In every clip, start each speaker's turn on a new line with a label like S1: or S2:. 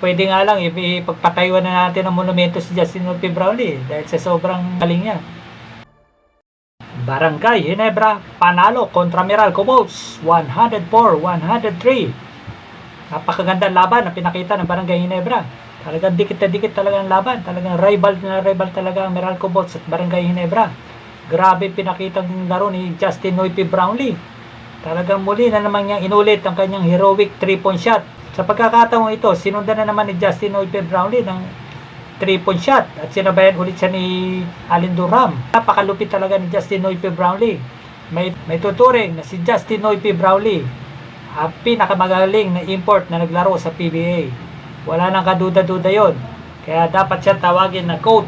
S1: Pwede nga lang ipagpatayuan na natin ang monumento si Justin Wolfe Brownlee dahil sa sobrang galing niya. Barangay Ginebra panalo kontra Meralco Boats 104-103. Napakagandang laban na pinakita ng Barangay Ginebra. Talagang dikit na dikit talaga ang laban. Talagang rival na rival talaga ang Meralco Boats at Barangay Ginebra. Grabe pinakitang laro ni Justin Wolfe Brownlee. Talagang muli na naman niya inulit ang kanyang heroic 3-point shot. Sa pagkakataong ito, sinundan na naman ni Justin Wolfe Brownlee ng 3-point shot at sinabayan ulit siya ni Allen Durham. Napakalupit talaga ni Justin Wolfe Brownlee. May tuturing na si Justin Wolfe Brownlee ang pinakamagaling na import na naglaro sa PBA. Wala nang kaduda-duda yon. Kaya dapat siyang tawagin na GOAT.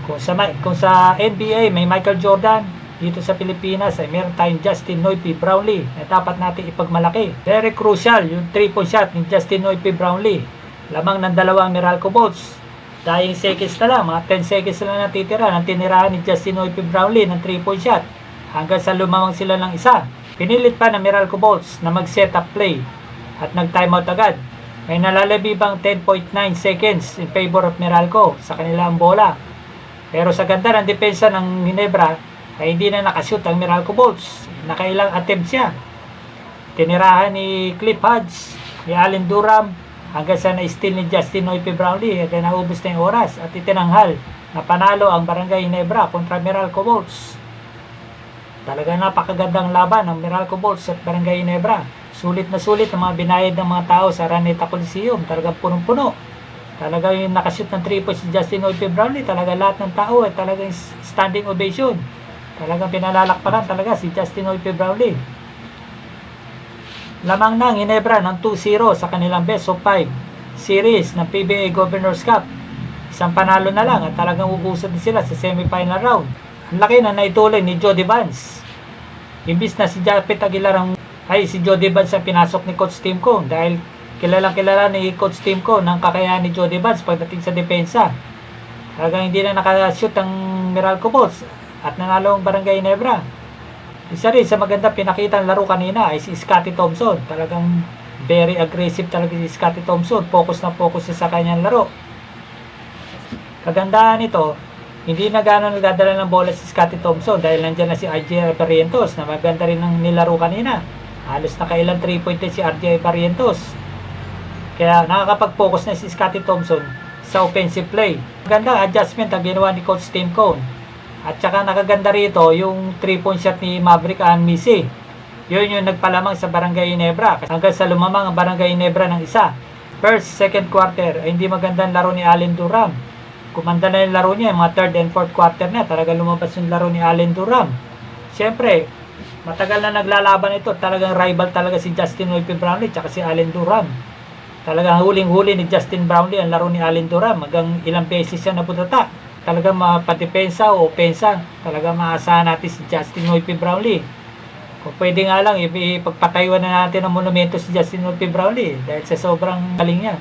S1: Kung sa NBA may Michael Jordan, dito sa Pilipinas ay meron tayong Justin Wolfe Brownlee na dapat natin ipagmalaki. Very crucial yung 3-point shot ni Justin Wolfe Brownlee. Lamang ng dalawang Meralco Boats. Dying seconds na lang, mga 10 seconds na lang natitira ng tinirahan ni Justin Wolfe Brownlee ng 3-point shot hanggang sa lumamang sila ng isa. Pinilit pa ng Meralco Boats na mag-set up play at nag-timeout agad. May nalalabibang 10.9 seconds in favor of Meralco sa kanilang bola. Pero sa ganda ng depensa ng Ginebra ay hindi na nakashoot ang Meralco Boats. Nakailang attempt siya. Tinirahan ni Cliff Hodge, ni Allen Durham, hanggang sa na-steal ni Justin Wolfe Brownlee at naubos na yung oras at itinanghal na panalo ang Barangay Ginebra kontra Meralco Boats. Talaga napakagandang laban ng Meralco Boats at Barangay Ginebra. Sulit na sulit ang mga binayad ng mga tao sa Araneta Coliseum. Talagang punong-puno. Talaga yung nakashoot ng 3 points si Justin Wolfe Brownlee. Talaga lahat ng tao ay talagang standing ovation. Talagang pinalalakpakan talaga si Justin Wolfe Brownlee. Lamang ng Ginebra ng 2-0 sa kanilang best of 5 series ng PBA Governors Cup. Isang panalo na lang at talagang uusad din sila sa semifinal round. Ang laki na naituloy ni Jody Vance. Imbis na si Japet Aguilar si Jody Vance ang pinasok ni Coach Tim Cone dahil kilalang-kilala ni Coach Tim Cone ng kakayahan ni Jody Vance pagdating sa depensa. Talagang hindi na nakashoot ang Meralco Boats at nanalo ang Barangay Ginebra. Isa rin sa maganda pinakita ng laro kanina ay si Scottie Thompson. Talagang very aggressive talaga si Scottie Thompson. Focus na focus siya sa kanyang laro. Kagandahan nito, hindi na gano'n nagdadala ng bola si Scottie Thompson dahil nandiyan na si RJ Barrientos na maganda rin ang nilaro kanina. Halos nakailang 3-point si RJ Barrientos. Kaya nakakapag-focus na si Scottie Thompson sa offensive play. Maganda adjustment ang ginawa ni Coach Tim Cone. At saka nakaganda rito yung 3-point shot ni Maverick Anmisi. Yun yung nagpalamang sa Barangay Ginebra hanggang sa lumamang ang Barangay Ginebra ng isa. First, second quarter ay hindi magandang laro ni Allen Durham. Kumanda na yung laro niya, yung mga third and fourth quarter na, talaga lumabas yung laro ni Allen Durham. Siyempre, matagal na naglalaban ito, talagang rival talaga si Justin Wolfe Brownlee at si Allen Durham. Talagang huling-huli ni Justin Brownlee ang laro ni Allen Durham, hanggang ilang beses siya naputata. Talagang mapadepensa o opensa, talagang maasahan natin si Justin Wolfe Brownlee. Kung pwede nga lang, ipagpatayuan na natin ang monumento si Justin Wolfe Brownlee dahil sa sobrang galing niya.